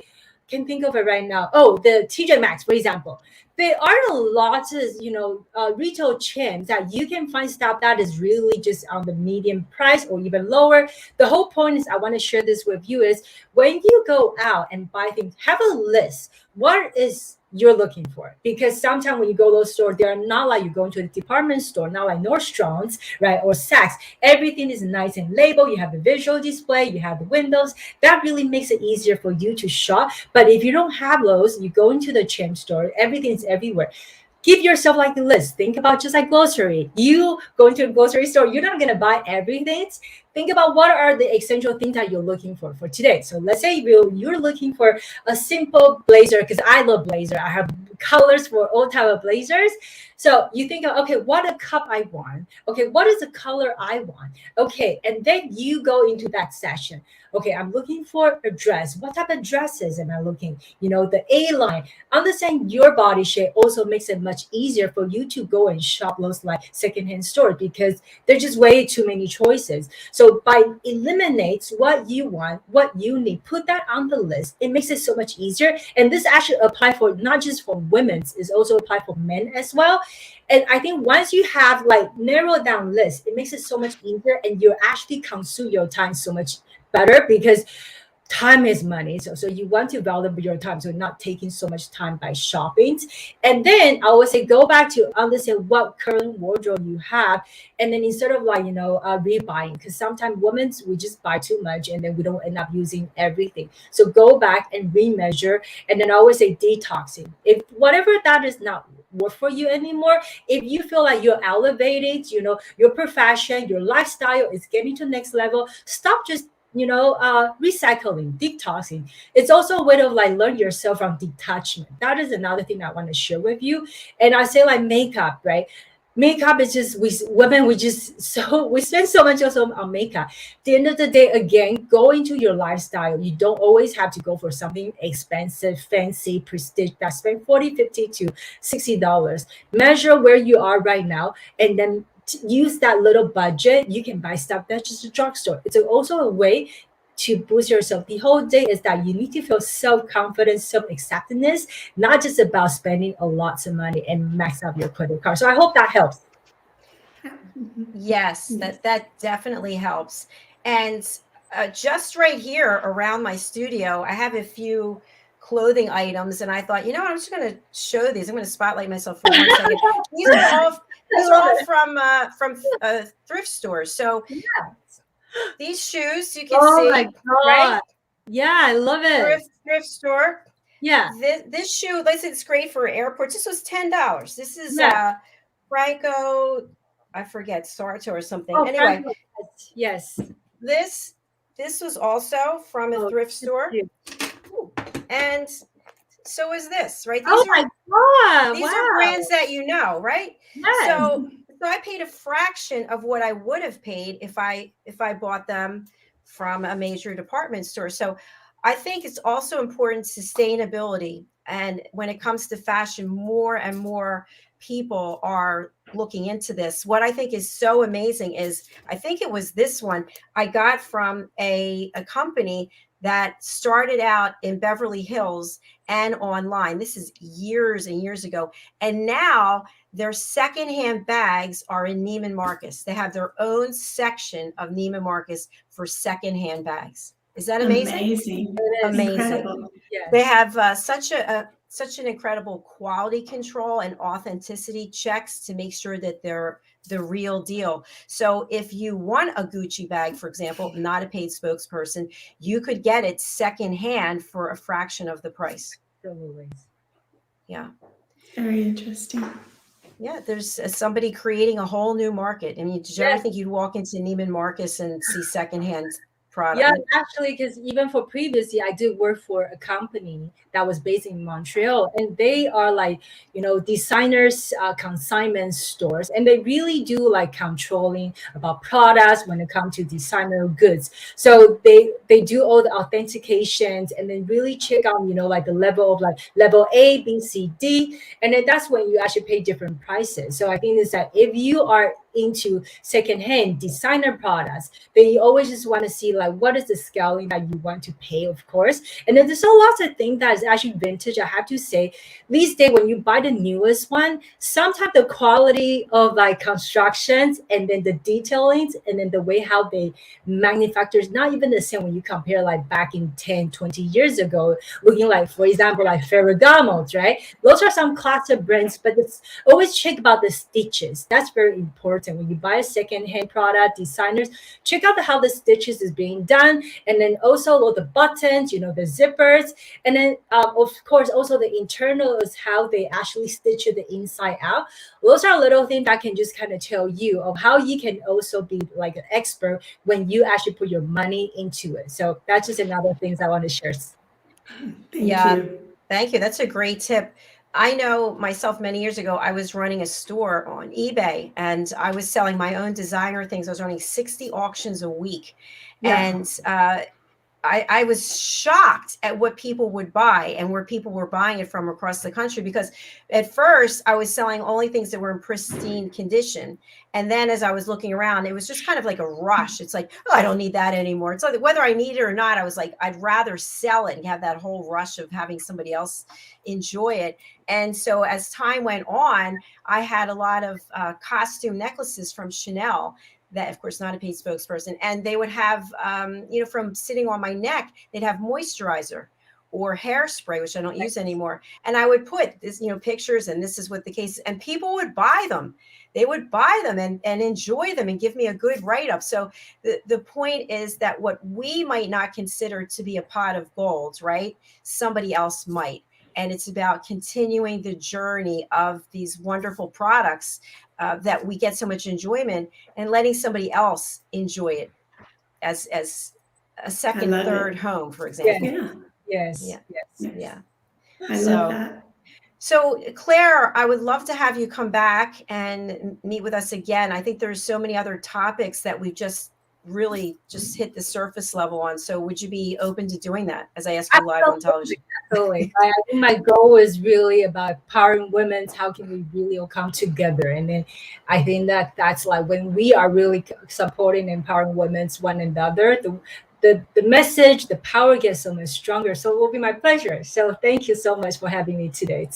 Speaker 3: can think of it right now. Oh, the TJ Maxx, for example. There are a lot of, retail chains that you can find stuff that is really just on the medium price or even lower. The whole point is, I want to share this with you, is when you go out and buy things, have a list. What is you're looking for? Because sometimes when you go to those stores, they're not like you go into a department store, not like Nordstrom's, right, or Saks. Everything is nice and labeled. You have the visual display, you have the windows. That really makes it easier for you to shop. But if you don't have those, you go into the chain store, everything is everywhere. Give yourself like a list. Think about just like grocery. You go into a grocery store, you're not going to buy everything. Think about what are the essential things that you're looking for today. So let's say you're looking for a simple blazer, because I love blazer. I have colors for all type of blazers. So you think, okay, what a cup I want. Okay, what is the color I want? Okay, and then you go into that session. Okay, I'm looking for a dress. What type of dresses am I looking? The A-line. Understand your body shape also makes it much easier for you to go and shop those like secondhand stores, because there's just way too many choices. So by eliminates what you want, what you need, put that on the list. It makes it so much easier. And this actually apply for not just for women's, it's also apply for men as well. And I think once you have like narrowed down list, it makes it so much easier, and you actually consume your time so much better, because time is money. So you want to value your time, so not taking so much time by shopping. And then I would say, go back to understand what current wardrobe you have, and then instead of like rebuying, because sometimes women, we just buy too much and then we don't end up using everything. So go back and remeasure. And then I always say detoxing. If whatever that is not work for you anymore, if you feel like you're elevated, your profession, your lifestyle is getting to next level, stop just recycling, detoxing. It's also a way of like learn yourself from detachment. That is another thing I want to share with you. And I say like makeup, right? Makeup is just, we spend so much also on makeup. At the end of the day, again, go into your lifestyle. You don't always have to go for something expensive, fancy, prestige that spend $40, $50 to $60. Measure where you are right now, and then use that little budget. You can buy stuff that's just a drugstore. It's also a way to boost yourself. The whole day is that you need to feel self-confidence, self-acceptance, not just about spending a lot of money and max out your credit card. So I hope that helps.
Speaker 1: Yes, that definitely helps. And just right here around my studio, I have a few clothing items, and I thought, I'm just going to show these. I'm going to spotlight myself for 1 second. These are all from thrift stores. So these shoes you can see,
Speaker 3: my God.
Speaker 1: right?
Speaker 3: Yeah, I love it.
Speaker 1: Thrift store.
Speaker 3: Yeah.
Speaker 1: This shoe, it's great for airports. This was $10. This is Franco I forget, Sarto or something.
Speaker 3: Oh,
Speaker 1: Anyway,
Speaker 3: yes.
Speaker 1: this was also from a
Speaker 3: Oh,
Speaker 1: thrift store,
Speaker 3: cute.
Speaker 1: and so is this, right?
Speaker 3: Oh my God!
Speaker 1: These are
Speaker 3: Wow.
Speaker 1: brands that you know, right?
Speaker 3: Yes.
Speaker 1: So I paid a fraction of what I would have paid if I bought them from a major department store. So I think it's also important sustainability. And when it comes to fashion, more and more people are looking into this. What I think is so amazing is I think it was this one I got from a company that started out in Beverly Hills and online. This is years and years ago. And now their secondhand bags are in Neiman Marcus. They have their own section of Neiman Marcus for secondhand bags. Is that amazing?
Speaker 2: Amazing.
Speaker 3: It is.
Speaker 1: Amazing.
Speaker 2: Incredible.
Speaker 3: Yes.
Speaker 1: They have such an incredible quality control and authenticity checks to make sure that they're the real deal. So if you want a Gucci bag, for example, not a paid spokesperson, you could get it secondhand for a fraction of the price.
Speaker 3: Absolutely.
Speaker 1: Yeah.
Speaker 2: Very interesting.
Speaker 1: Yeah, there's somebody creating a whole new market. I mean, did you ever
Speaker 3: Yes.
Speaker 1: think you'd walk into Neiman Marcus and see secondhand product?
Speaker 3: Yeah, actually, because even for previously, I did work for a company that was based in Montreal, and they are like, designers, consignment stores, and they really do like controlling about products when it comes to designer goods. So they do all the authentications and then really check out, like the level of like level A, B, C, D, and then that's when you actually pay different prices. So I think it's that if you are into secondhand designer products, then you always just want to see like what is the scaling that you want to pay, of course. And then there's a lot of things that is actually vintage. I have to say, these days when you buy the newest one, sometimes the quality of like constructions and then the detailings and then the way how they manufacture is not even the same when you compare like back in 10, 20 years ago, looking like, for example, like Ferragamo's, right? Those are some classic brands, but it's always check about the stitches. That's very important. When you buy a secondhand product, designers, check out how the stitches is being done. And then also all the buttons, the zippers. And then, of course, also the internal is how they actually stitch it the inside out. Those are little things that can just kind of tell you of how you can also be like an expert when you actually put your money into it. So that's just another things I want to share.
Speaker 2: Thank
Speaker 1: Yeah.
Speaker 2: you.
Speaker 1: Thank you. That's a great tip. I know myself many years ago, I was running a store on eBay and I was selling my own designer things. I was running 60 auctions a week.
Speaker 2: Yeah.
Speaker 1: And I was shocked at what people would buy and where people were buying it from across the country, because at first I was selling only things that were in pristine condition. And then as I was looking around, it was just kind of like a rush. It's like, oh, I don't need that anymore. It's like whether I need it or not, I was like, I'd rather sell it and have that whole rush of having somebody else enjoy it. And so as time went on, I had a lot of costume necklaces from Chanel that, of course, not a paid spokesperson. And they would have, from sitting on my neck, they'd have moisturizer or hairspray, which I don't use anymore. And I would put this, pictures, and this is what the case, and people would buy them. They would buy them and enjoy them and give me a good write-up. So the point is that what we might not consider to be a pot of gold, right? Somebody else might. And it's about continuing the journey of these wonderful products that we get so much enjoyment, and letting somebody else enjoy it as a second, third home, for example.
Speaker 2: Yeah.
Speaker 3: Yes.
Speaker 1: Yeah.
Speaker 3: Yes.
Speaker 1: Yeah.
Speaker 2: I love that.
Speaker 1: So Claire, I would love to have you come back and meet with us again. I think there's so many other topics that we've just really just hit the surface level on. So would you be open to doing that as I ask you live on television?
Speaker 3: Absolutely. I think my goal is really about empowering women. How can we really all come together? And then I think that's like when we are really supporting and empowering women one another, the message, the power gets so much stronger. So it will be my pleasure. So thank you so much for having me today.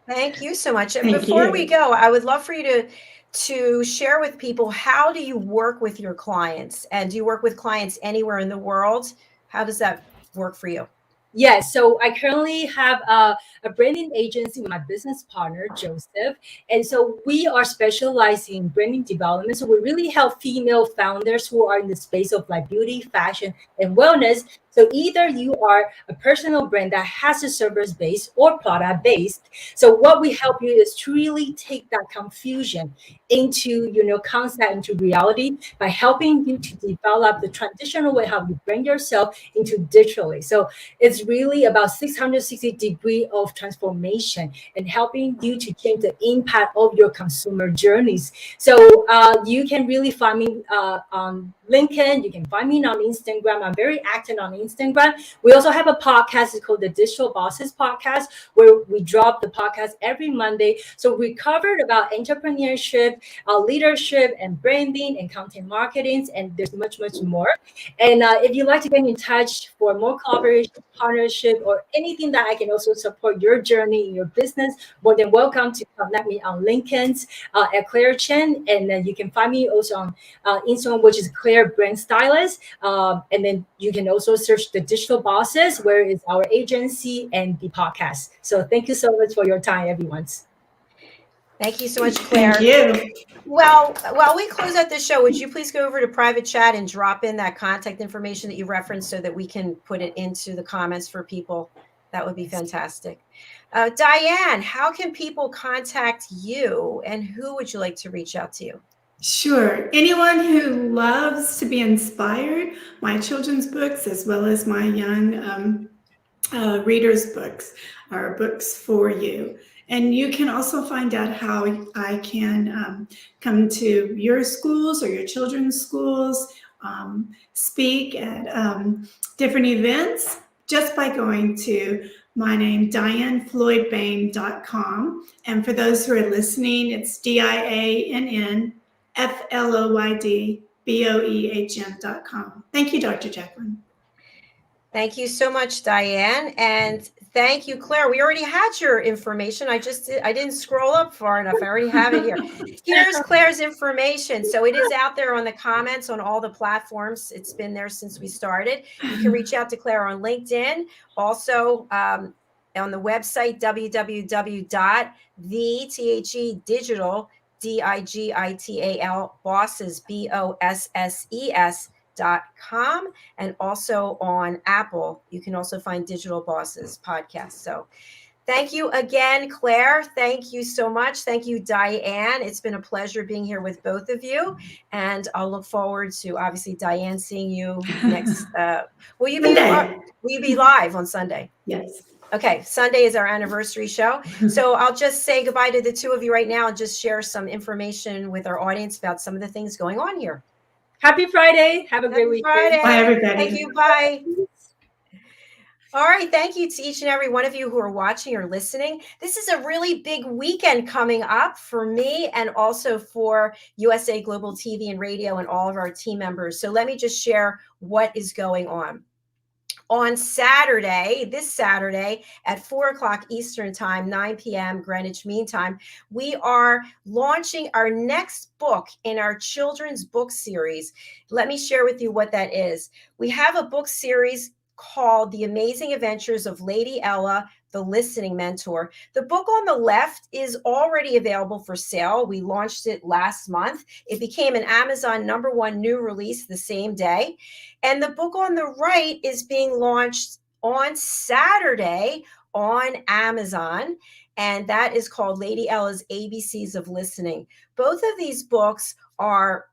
Speaker 1: Thank you so much. And
Speaker 2: Thank
Speaker 1: before
Speaker 2: you.
Speaker 1: we go, I would love for you to share with people, how do you work with your clients? And do you work with clients anywhere in the world? How does that work for you?
Speaker 3: Yeah, so I currently have a branding agency with my business partner, Joseph. And so we are specializing in branding development. So we really help female founders who are in the space of like beauty, fashion, and wellness. So either you are a personal brand that has a service base or product based. So what we help you is to really take that confusion into, concept, into reality, by helping you to develop the traditional way how you bring yourself into digitally. So it's really about 660 degree of transformation and helping you to change the impact of your consumer journeys. So you can really find me on LinkedIn. You can find me on Instagram. I'm very active on Instagram. We also have a podcast. It's called the Digital Bosses Podcast, where we drop the podcast every Monday. So we covered about entrepreneurship, leadership, and branding and content marketing, and there's much, much more. And if you'd like to get in touch for more collaboration, partnership, or anything that I can also support your journey in your business, more than welcome to connect me on LinkedIn at Claire Chen. And then you can find me also on Instagram, which is Claire Brand Stylist. And then you can also search the Digital Bosses, where is our agency and the podcast. So thank you so much for your time, everyone.
Speaker 1: Thank you so much, Claire.
Speaker 2: Thank you.
Speaker 1: Well, while we close out this show, would you please go over to private chat and drop in that contact information that you referenced so that we can put it into the comments for people? That would be fantastic. DIANN, how can people contact you, and who would you like to reach out to?
Speaker 2: Sure. Anyone who loves to be inspired, my children's books as well as my young readers' books are books for you. And you can also find out how I can come to your schools or your children's schools, speak at different events just by going to my name, DIANNFLOYDBOEHM. And for those who are listening, it's DIANNFLOYDBOEHM.com. Thank you, Dr. Jacalyn.
Speaker 1: Thank you so much, DIANN. And thank you, Claire. We already had your information. I didn't scroll up far enough. I already have it here. Here's Claire's information. So it is out there on the comments on all the platforms. It's been there since we started. You can reach out to Claire on LinkedIn. Also, on the website, www.thedigital, digital bosses, bosses.com, and also on Apple. You can also find Digital Bosses podcast. So thank you again, Claire. Thank you so much. Thank you, DIANN. It's been a pleasure being here with both of you. And I'll look forward to, obviously, DIANN, seeing you next. Will you be live on Sunday?
Speaker 2: Yes.
Speaker 1: Okay, Sunday is our anniversary show. So I'll just say goodbye to the two of you right now and just share some information with our audience about some of the things going on here.
Speaker 3: Happy Friday. Have a great weekend.
Speaker 1: Friday.
Speaker 2: Bye, everybody.
Speaker 1: Thank you. Bye. All right. Thank you to each and every one of you who are watching or listening. This is a really big weekend coming up for me and also for USA Global TV and Radio and all of our team members. So let me just share what is going on. On Saturday, this Saturday at 4 o'clock Eastern Time, 9 p.m. Greenwich Mean Time, we are launching our next book in our children's book series. Let me share with you what that is. We have a book series called The Amazing Adventures of Lady Ella, the Listening Mentor. The book on the left is already available for sale. We launched it last month. It became an Amazon #1 new release the same day. And the book on the right is being launched on Saturday on Amazon. And that is called Lady Ella's ABCs of Listening. Both of these books are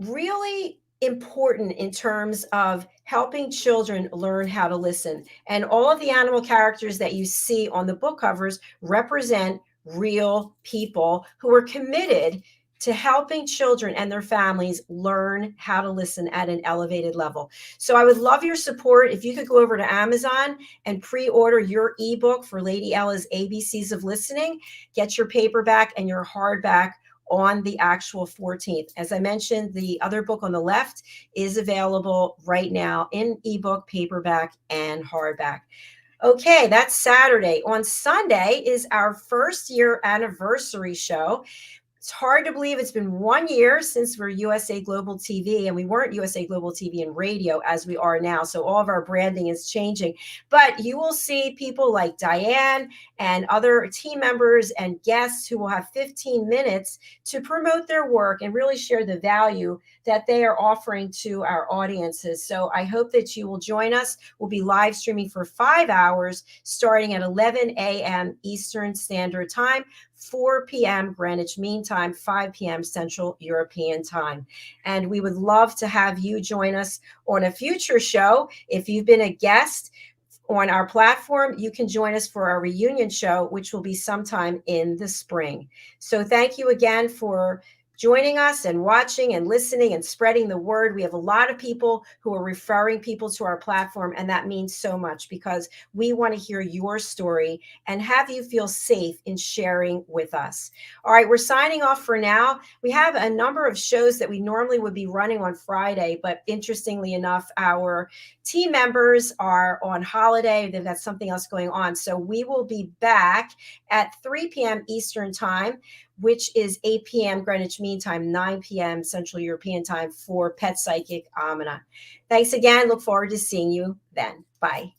Speaker 1: really important in terms of helping children learn how to listen. And all of the animal characters that you see on the book covers represent real people who are committed to helping children and their families learn how to listen at an elevated level. So I would love your support. If you could go over to Amazon and pre-order your ebook for Lady Ella's ABCs of Listening, get your paperback and your hardback on the actual 14th. As I mentioned, the other book on the left is available right now in ebook, paperback, and hardback. Okay, that's Saturday. On Sunday is our first year anniversary show. It's hard to believe it's been 1 year since we're USA Global TV, and we weren't USA Global TV and radio as we are now. So all of our branding is changing. But you will see people like DIANN and other team members and guests who will have 15 minutes to promote their work and really share the value that they are offering to our audiences. So I hope that you will join us. We'll be live streaming for 5 hours starting at 11 a.m. Eastern Standard Time, 4 p.m. Greenwich Mean Time, 5 p.m. Central European Time. And we would love to have you join us on a future show. If you've been a guest on our platform, you can join us for our reunion show, which will be sometime in the spring. So thank you again for joining us and watching and listening and spreading the word. We have a lot of people who are referring people to our platform, and that means so much because we want to hear your story and have you feel safe in sharing with us. All right, we're signing off for now. We have a number of shows that we normally would be running on Friday, but interestingly enough, our team members are on holiday. They've got something else going on. So we will be back at 3 p.m. Eastern Time, which is 8 p.m. Greenwich Mean Time, 9 p.m. Central European Time for Pet Psychic Amina. Thanks again. Look forward to seeing you then. Bye.